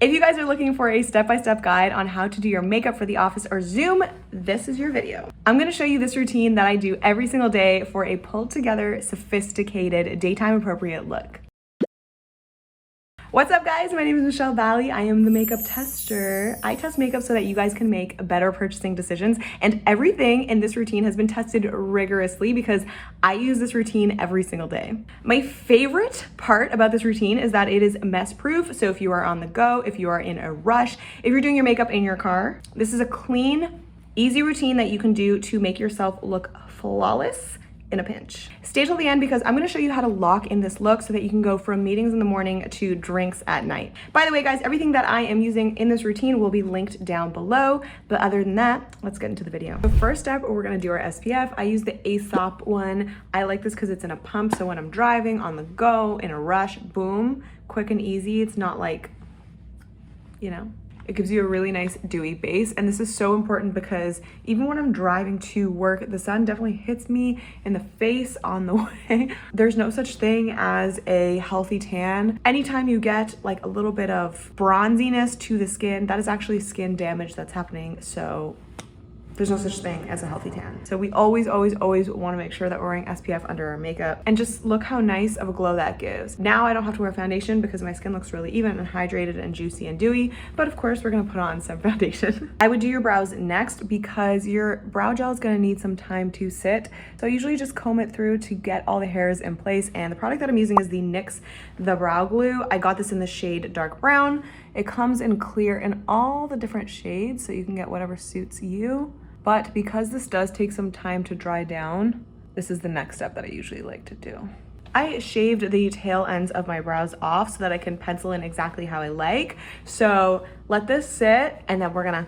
If you guys are looking for a step-by-step guide on how to do your makeup for the office or Zoom, this is your video. I'm gonna show you this routine that I do every single day for a pulled together, sophisticated, daytime appropriate look. What's up guys, my name is Michelle Bali. I am the makeup tester. I test makeup so that you guys can make better purchasing decisions, and everything in this routine has been tested rigorously because I use this routine every single day. My favorite part about this routine is that it is mess proof. So if you are on the go, if you are in a rush, if you're doing your makeup in your car, this is a clean, easy routine that you can do to make yourself look flawless in a pinch. Stay till the end because I'm gonna show you how to lock in this look so that you can go from meetings in the morning to drinks at night. By the way, guys, everything that I am using in this routine will be linked down below. But other than that, let's get into the video. The first step, we're gonna do our SPF. I use the Aesop one. I like this because it's in a pump, so when I'm driving, on the go, in a rush, boom, quick and easy. It's not like, you know, it gives you a really nice dewy base. And this is so important because even when I'm driving to work, the sun definitely hits me in the face on the way. There's no such thing as a healthy tan. Anytime you get like a little bit of bronziness to the skin, that is actually skin damage that's happening. So there's no such thing as a healthy tan. So we always wanna make sure that we're wearing SPF under our makeup, and just look how nice of a glow that gives. Now I don't have to wear foundation because my skin looks really even and hydrated and juicy and dewy, but of course we're gonna put on some foundation. I would do your brows next because your brow gel is gonna need some time to sit. So I usually just comb it through to get all the hairs in place, and the product that I'm using is the NYX The Brow Glue. I got this in the shade dark brown. It comes in clear in all the different shades, so you can get whatever suits you. But because this does take some time to dry down, this is the next step that I usually like to do. I shaved the tail ends of my brows off so that I can pencil in exactly how I like. So let this sit, and then we're gonna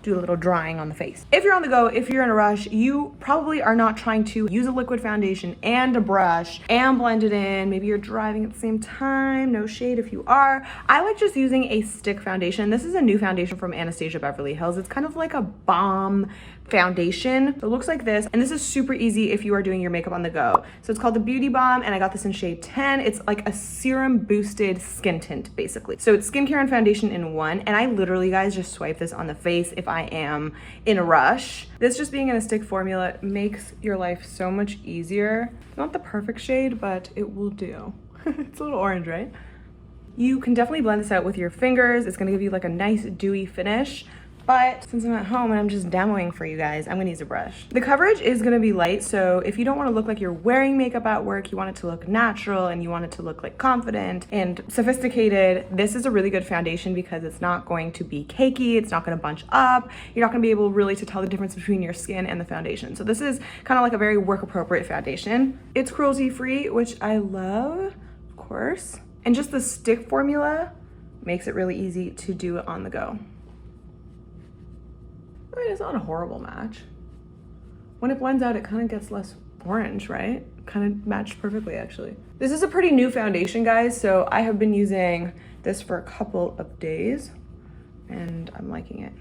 do a little drying on the face. If you're on the go, if you're in a rush, you probably are not trying to use a liquid foundation and a brush and blend it in. Maybe you're driving at the same time, no shade if you are. I like just using a stick foundation. This is a new foundation from Anastasia Beverly Hills. It's kind of like a balm foundation. It looks like this, and this is super easy if you are doing your makeup on the go. So it's called the Beauty Balm, and I got this in shade 10. It's like a serum boosted skin tint, basically. So it's skincare and foundation in one, and I literally, guys, just swipe this on the face if I am in a rush. This just being in a stick formula makes your life so much easier. Not the perfect shade, but it will do. It's a little orange, right? You can definitely blend this out with your fingers. It's gonna give you like a nice dewy finish. But since I'm at home and I'm just demoing for you guys, I'm gonna use a brush. The coverage is gonna be light, so if you don't wanna look like you're wearing makeup at work, you want it to look natural and you want it to look like confident and sophisticated, this is a really good foundation because it's not going to be cakey, it's not gonna bunch up, you're not gonna be able really to tell the difference between your skin and the foundation. So this is kind of like a very work appropriate foundation. It's cruelty free, which I love, of course. And just the stick formula makes it really easy to do it on the go. I mean, it's not a horrible match. When it blends out, it kind of gets less orange, right? Kind of matched perfectly, actually. This is a pretty new foundation, guys, so I have been using this for a couple of days, and I'm liking it.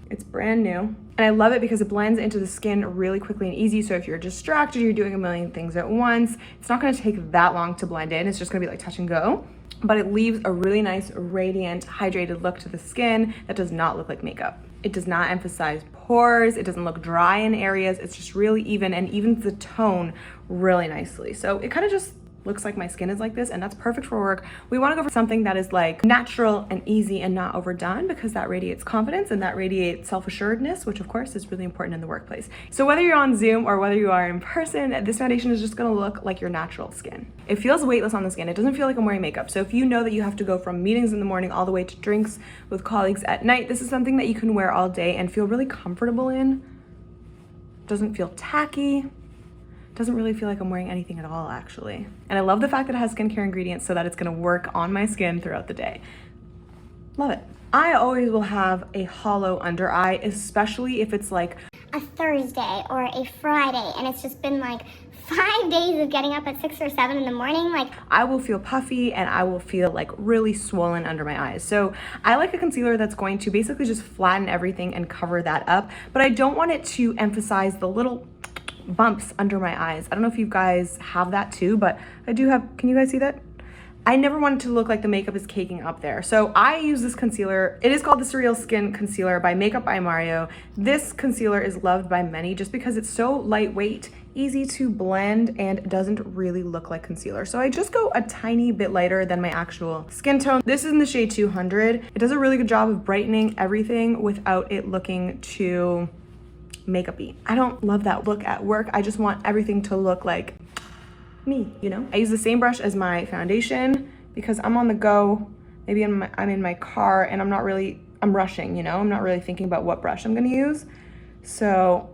It's brand new, and I love it because it blends into the skin really quickly and easy, so if you're distracted, you're doing a million things at once, it's not gonna take that long to blend in. It's just gonna be like touch and go, but it leaves a really nice, radiant, hydrated look to the skin that does not look like makeup. It does not emphasize pores, it doesn't look dry in areas, it's just really even, and evens the tone really nicely. So it kind of just looks like my skin is like this, and that's perfect for work. We want to go for something that is like natural and easy and not overdone, because that radiates confidence and that radiates self-assuredness, which of course is really important in the workplace. So whether you're on Zoom or whether you are in person, this foundation is just gonna look like your natural skin. It feels weightless on the skin. It doesn't feel like I'm wearing makeup. So if you know that you have to go from meetings in the morning all the way to drinks with colleagues at night, this is something that you can wear all day and feel really comfortable in. Doesn't feel tacky. Doesn't really feel like I'm wearing anything at all, actually. And I love the fact that it has skincare ingredients so that it's gonna work on my skin throughout the day. Love it. I always will have a hollow under eye, especially if it's like a Thursday or a Friday and it's just been like 5 days of getting up at 6 or 7 in the morning. Like, I will feel puffy and I will feel like really swollen under my eyes. So I like a concealer that's going to basically just flatten everything and cover that up, but I don't want it to emphasize the little bumps under my eyes. I don't know if you guys have that too, but I do have. Can you guys see that? I never want it to look like the makeup is caking up there. So I use this concealer. It is called the Surreal Skin Concealer by Makeup by Mario. This concealer is loved by many just because it's so lightweight, easy to blend, and doesn't really look like concealer. So I just go a tiny bit lighter than my actual skin tone. This is in the shade 200. It does a really good job of brightening everything without it looking too makeup-y. I don't love that look at work. I just want everything to look like me, you know? I use the same brush as my foundation because I'm on the go. Maybe I'm in my car and I'm rushing, you know? I'm not really thinking about what brush I'm gonna use. So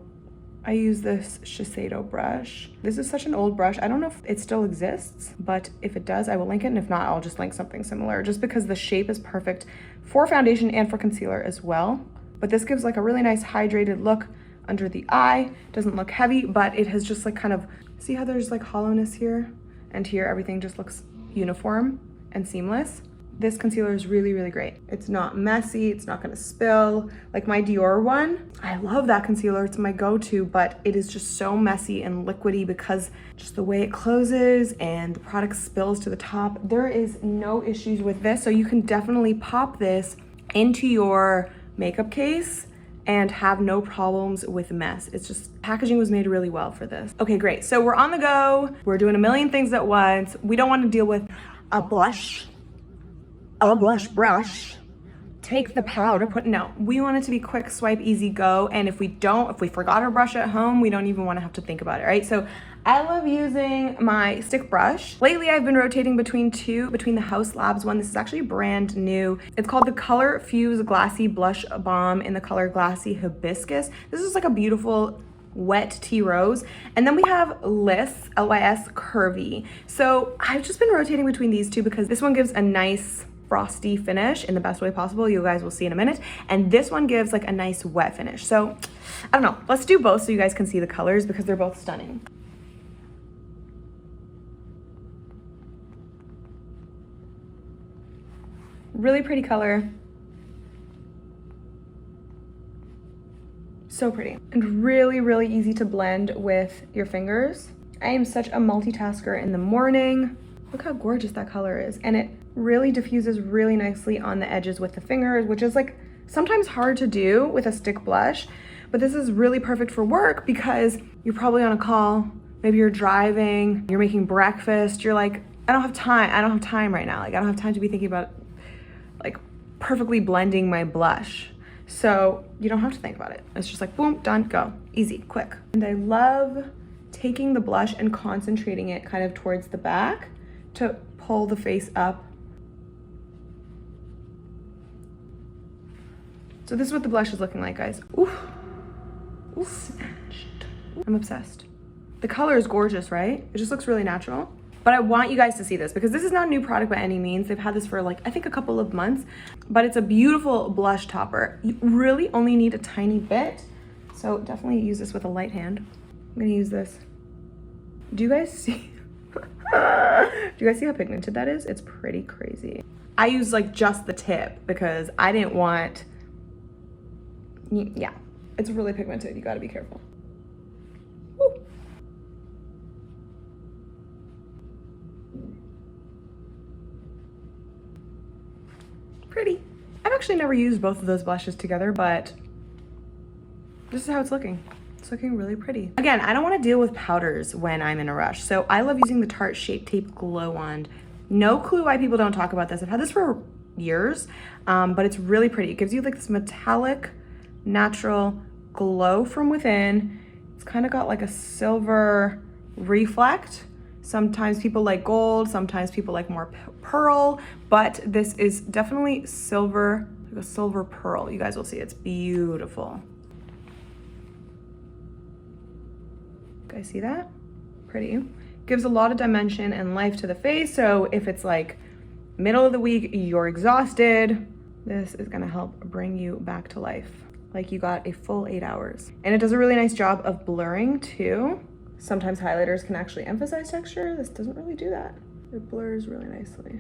I use this Shiseido brush. This is such an old brush. I don't know if it still exists, but if it does, I will link it. And if not, I'll just link something similar just because the shape is perfect for foundation and for concealer as well. But this gives like a really nice hydrated look under the eye. Doesn't look heavy, but it has just like kind of, see how there's like hollowness here? And here everything just looks uniform and seamless. This concealer is really, really great. It's not messy, it's not gonna spill. Like my Dior one, I love that concealer, it's my go-to, but it is just so messy and liquidy because just the way it closes and the product spills to the top. There is no issues with this, so you can definitely pop this into your makeup case and have no problems with mess. It's just, packaging was made really well for this. Okay, great. So we're on the go. We're doing a million things at once. We don't want to deal with a blush brush, take the powder, no. We want it to be quick swipe, easy go. And if we forgot our brush at home, we don't even want to have to think about it, right? So I love using my stick brush. Lately, I've been rotating between the Haus Labs one. This is actually brand new. It's called the Color Fuse Glassy Blush Balm in the color Glassy Hibiscus. This is like a beautiful wet tea rose. And then we have Lys, L-Y-S Curvy. So I've just been rotating between these two because this one gives a nice frosty finish in the best way possible. You guys will see in a minute. And this one gives like a nice wet finish. So I don't know, let's do both so you guys can see the colors because they're both stunning. Really pretty color. So pretty. And really, really easy to blend with your fingers. I am such a multitasker in the morning. Look how gorgeous that color is. And it really diffuses really nicely on the edges with the fingers, which is like sometimes hard to do with a stick blush. But this is really perfect for work because you're probably on a call, maybe you're driving, you're making breakfast, you're like, I don't have time right now. Like I don't have time to be thinking about like perfectly blending my blush. So you don't have to think about it. It's just like boom, done, go, easy, quick. And I love taking the blush and concentrating it kind of towards the back to pull the face up. So this is what the blush is looking like, guys. Oof. Oof. Snatched. I'm obsessed. The color is gorgeous, right? It just looks really natural. But I want you guys to see this because this is not a new product by any means. They've had this for like, I think a couple of months, but it's a beautiful blush topper. You really only need a tiny bit. So definitely use this with a light hand. I'm gonna use this. Do you guys see? Do you guys see how pigmented that is? It's pretty crazy. I use like just the tip because I didn't want, yeah, it's really pigmented. You gotta be careful. Woo. Pretty. I've actually never used both of those blushes together, but this is how it's looking. It's looking really pretty. Again, I don't want to deal with powders when I'm in a rush, so I love using the Tarte Shape Tape Glow Wand. No clue why people don't talk about this. I've had this for years, but it's really pretty. It gives you like this metallic, natural glow from within. It's kind of got like a silver reflect. Sometimes people like gold, sometimes people like more pearl, but this is definitely silver, like a silver pearl. You guys will see, it's beautiful. Guys see that? Pretty. Gives a lot of dimension and life to the face, so if it's like middle of the week, you're exhausted, this is gonna help bring you back to life. Like you got a full 8 hours. And it does a really nice job of blurring too. Sometimes highlighters can actually emphasize texture. This doesn't really do that. It blurs really nicely.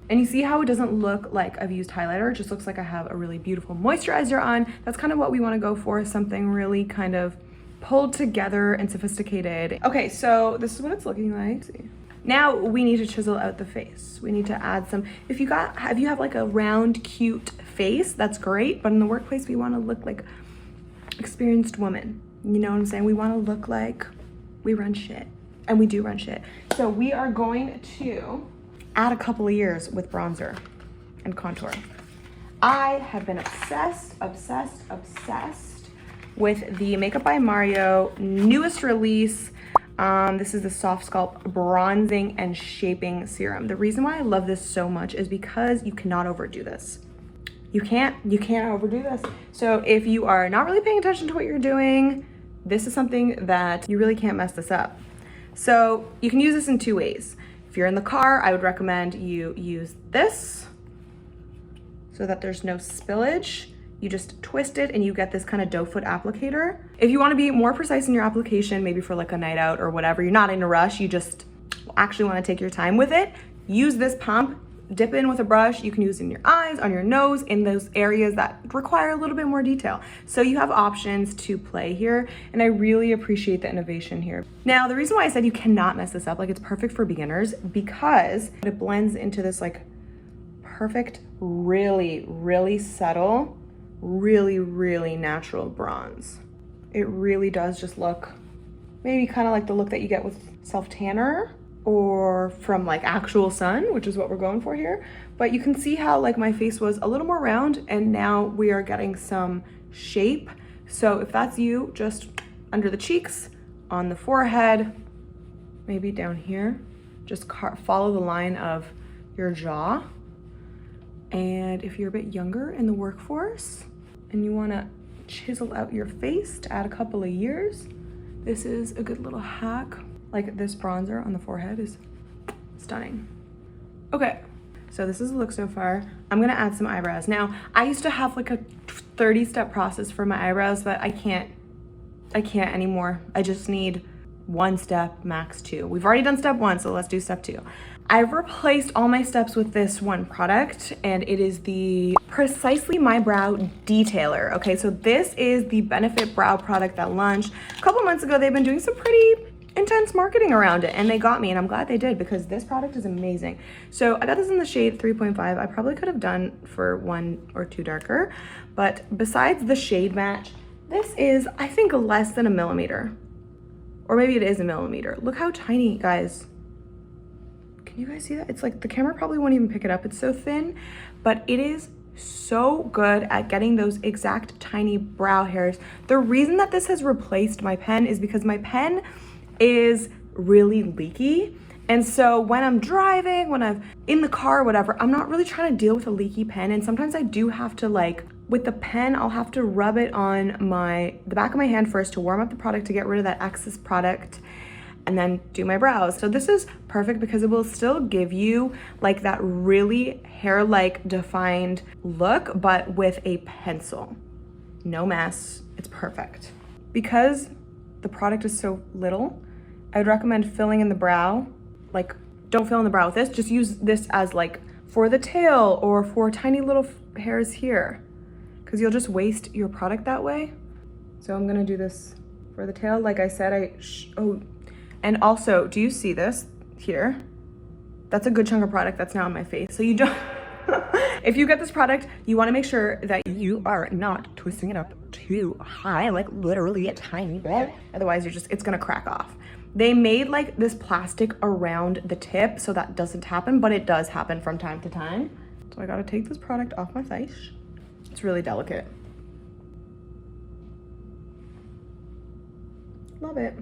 And you see how it doesn't look like I've used highlighter. It just looks like I have a really beautiful moisturizer on. That's kind of what we want to go for, something really kind of pulled together and sophisticated. Okay, so this is what it's looking like. Let's see. Now we need to chisel out the face. We need to add some, if you have like a round, cute face, that's great. But in the workplace, we want to look like experienced woman. You know what I'm saying? We want to look like we run shit, and we do run shit. So we are going to add a couple of layers with bronzer and contour. I have been obsessed with the Makeup by Mario newest release. This is the Soft Sculpt Bronzing and Shaping Serum. The reason why I love this so much is because you cannot overdo this. You can't overdo this. So if you are not really paying attention to what you're doing, this is something that you really can't mess this up. So you can use this in two ways. If you're in the car, I would recommend you use this so that there's no spillage. You just twist it and you get this kind of doe foot applicator. If you want to be more precise in your application, maybe for like a night out or whatever, you're not in a rush, you just actually want to take your time with it, use this pump, dip in with a brush. You can use it in your eyes, on your nose, in those areas that require a little bit more detail. So you have options to play here, and I really appreciate the innovation here. Now, the reason why I said you cannot mess this up, like it's perfect for beginners, because it blends into this like perfect, really, really subtle, really natural bronze. It really does just look maybe kind of like the look that you get with self-tanner or from like actual sun, which is what we're going for here. But you can see how like my face was a little more round and now we are getting some shape. So if that's you, just under the cheeks, on the forehead, maybe down here, just follow the line of your jaw. And if you're a bit younger in the workforce and you want to chisel out your face to add a couple of years, this is a good little hack. Like this bronzer on the forehead is stunning. Okay, so this is the look so far. I'm gonna add some eyebrows. Now, I used to have like a 30-step process for my eyebrows, but I can't anymore. I just need one step, max two. We've already done step one, so let's do step two. I've replaced all my steps with this one product, and it is the Precisely My Brow Detailer. Okay, so this is the Benefit Brow product that launched a couple months ago. They've been doing some pretty intense marketing around it, and they got me, and I'm glad they did because this product is amazing. So I got this in the shade 3.5. I probably could have done for 1 or 2 darker, but besides the shade match, this is, I think, less than a millimeter. Or maybe it is a millimeter. Look how tiny, guys. Can you guys see that? It's like the camera probably won't even pick it up. It's so thin, but it is so good at getting those exact tiny brow hairs. The reason that this has replaced my pen is because my pen is really leaky. And so when I'm driving, when I'm in the car, whatever, I'm not really trying to deal with a leaky pen. And sometimes I do have to, like, with the pen, I'll have to rub it on the back of my hand first to warm up the product to get rid of that excess product, and then do my brows. So this is perfect because it will still give you like that really hair-like defined look, but with a pencil. No mess, it's perfect. Because the product is so little, I would recommend filling in the brow. Like, don't fill in the brow with this, just use this as like for the tail or for tiny little hairs here, because you'll just waste your product that way. So I'm gonna do this for the tail. Like I said, and also, do you see this here? That's a good chunk of product that's now on my face. So you don't, if you get this product, you wanna make sure that you are not twisting it up too high, like literally a tiny bit. Otherwise it's gonna crack off. They made like this plastic around the tip so that doesn't happen, but it does happen from time to time. So I gotta take this product off my face. It's really delicate. Love it.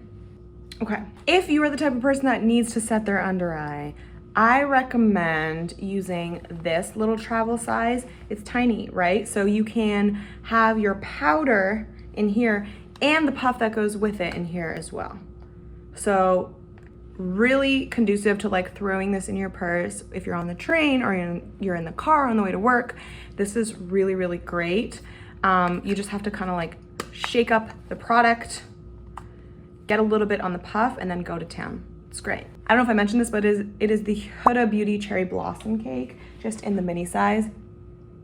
Okay, if you are the type of person that needs to set their under eye, I recommend using this little travel size. It's tiny, right? So you can have your powder in here and the puff that goes with it in here as well. So really conducive to like throwing this in your purse if you're on the train or you're in the car on the way to work. This is really, really great. You just have to kind of like shake up the product, get a little bit on the puff, and then go to town. It's great. I don't know if I mentioned this, but it is the Huda Beauty Cherry Blossom Cake, just in the mini size.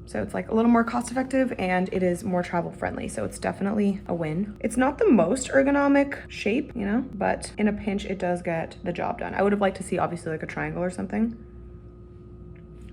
So it's like a little more cost effective and it is more travel friendly. So it's definitely a win. It's not the most ergonomic shape, you know, but in a pinch, it does get the job done. I would have liked to see obviously like a triangle or something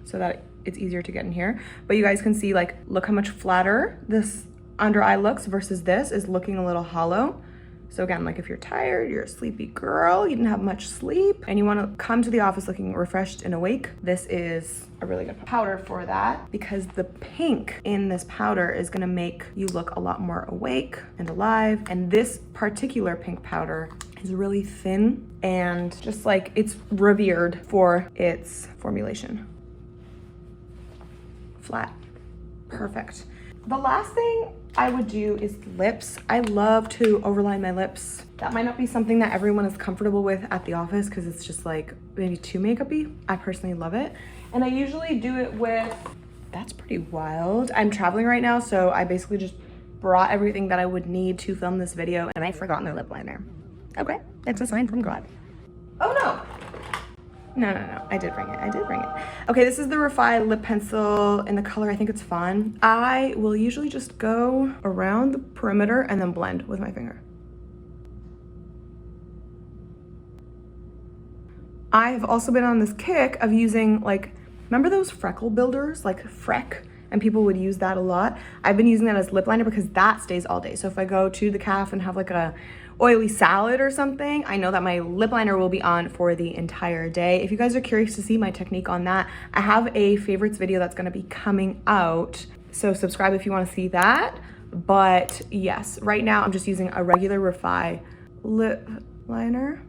so that it's easier to get in here. But you guys can see like, look how much flatter this under eye looks versus this is looking a little hollow. So again, like if you're tired, you're a sleepy girl, you didn't have much sleep, and you wanna come to the office looking refreshed and awake, this is a really good powder for that, because the pink in this powder is gonna make you look a lot more awake and alive. And this particular pink powder is really thin and just like it's revered for its formulation. Flat, perfect. The last thing I would do is lips. I love to overline my lips. That might not be something that everyone is comfortable with at the office because it's just like maybe too makeup-y. I personally love it. And I usually do it with, that's pretty wild. I'm traveling right now, so I basically just brought everything that I would need to film this video and I forgot my lip liner. Okay, it's a sign from God. Oh no. No, I did bring it. Okay, this is the REFY lip pencil in the color, I think it's Fawn. I will usually just go around the perimeter and then blend with my finger. I've also been on this kick of using like, remember those freckle builders, like Freck? And people would use that a lot. I've been using that as lip liner because that stays all day. So if I go to the caf and have like a oily salad or something, I know that my lip liner will be on for the entire day. If you guys are curious to see my technique on that, I have a favorites video that's gonna be coming out. So subscribe if you wanna see that. But yes, right now I'm just using a regular REFY lip liner.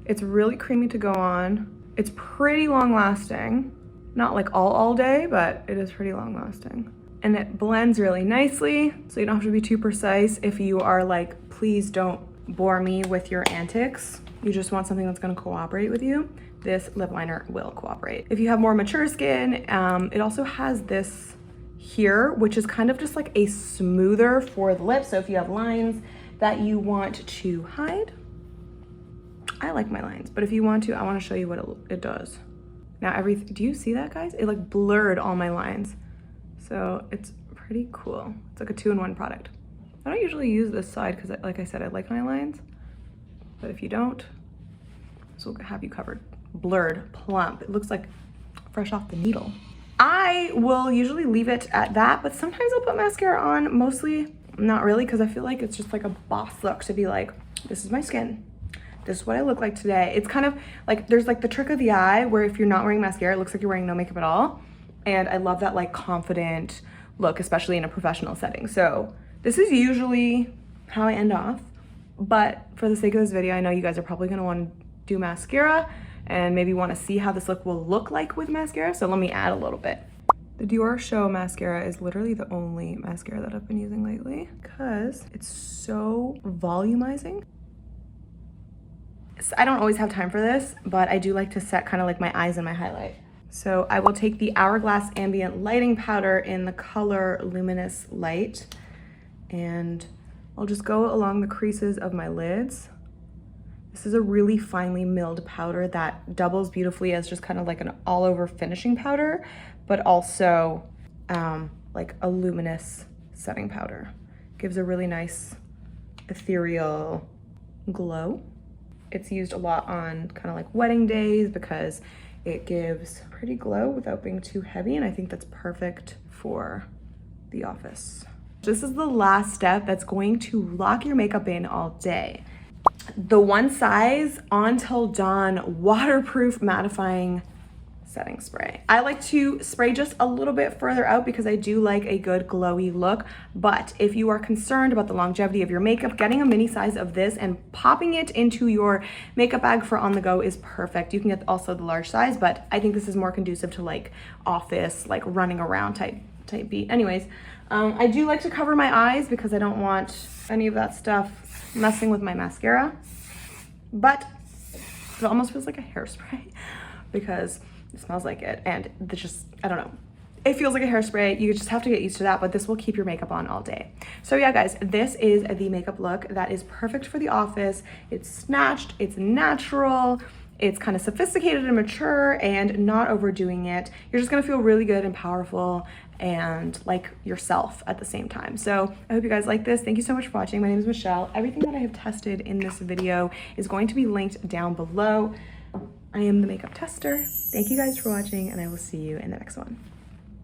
It's really creamy to go on. It's pretty long lasting. Not like all day, but it is pretty long lasting. And it blends really nicely, so you don't have to be too precise if you are like, please don't bore me with your antics. You just want something that's gonna cooperate with you. This lip liner will cooperate. If you have more mature skin, it also has this here, which is kind of just like a smoother for the lips. So if you have lines that you want to hide, I like my lines, but if you want to, I wanna show you what it does. Now do you see that, guys? It like blurred all my lines. So it's pretty cool. It's like a 2-in-1 product. I don't usually use this side because like I said, I like my lines, but if you don't, this will have you covered. Blurred, plump. It looks like fresh off the needle. I will usually leave it at that, but sometimes I'll put mascara on, mostly not really, because I feel like it's just like a boss look to be like, this is my skin. This is what I look like today. It's kind of like, there's like the trick of the eye where if you're not wearing mascara, it looks like you're wearing no makeup at all. And I love that like confident look, especially in a professional setting. So this is usually how I end off, but for the sake of this video, I know you guys are probably gonna wanna do mascara and maybe wanna see how this look will look like with mascara. So let me add a little bit. The Dior Show mascara is literally the only mascara that I've been using lately because it's so volumizing. I don't always have time for this, but I do like to set kind of like my eyes and my highlight. So I will take the Hourglass Ambient Lighting Powder in the color Luminous Light, and I'll just go along the creases of my lids. This is a really finely milled powder that doubles beautifully as just kind of like an all-over finishing powder, but also like a luminous setting powder. Gives a really nice ethereal glow. It's used a lot on kind of like wedding days because it gives pretty glow without being too heavy, and I think that's perfect for the office. This is the last step that's going to lock your makeup in all day. The One Size On Till Dawn Waterproof Mattifying Setting Spray. I like to spray just a little bit further out because I do like a good glowy look, but if you are concerned about the longevity of your makeup, getting a mini size of this and popping it into your makeup bag for on the go is perfect. You can get also the large size, but I think this is more conducive to like office, like running around type beat. Anyways, I do like to cover my eyes because I don't want any of that stuff messing with my mascara, but it almost feels like a hairspray because it smells like it, and it's just, I don't know. It feels like a hairspray. You just have to get used to that, but this will keep your makeup on all day. So yeah, guys, this is the makeup look that is perfect for the office. It's snatched, it's natural, it's kind of sophisticated and mature and not overdoing it. You're just gonna feel really good and powerful and like yourself at the same time. So I hope you guys like this. Thank you so much for watching. My name is Michelle. Everything that I have tested in this video is going to be linked down below. I am the makeup tester. Thank you guys for watching, and I will see you in the next one.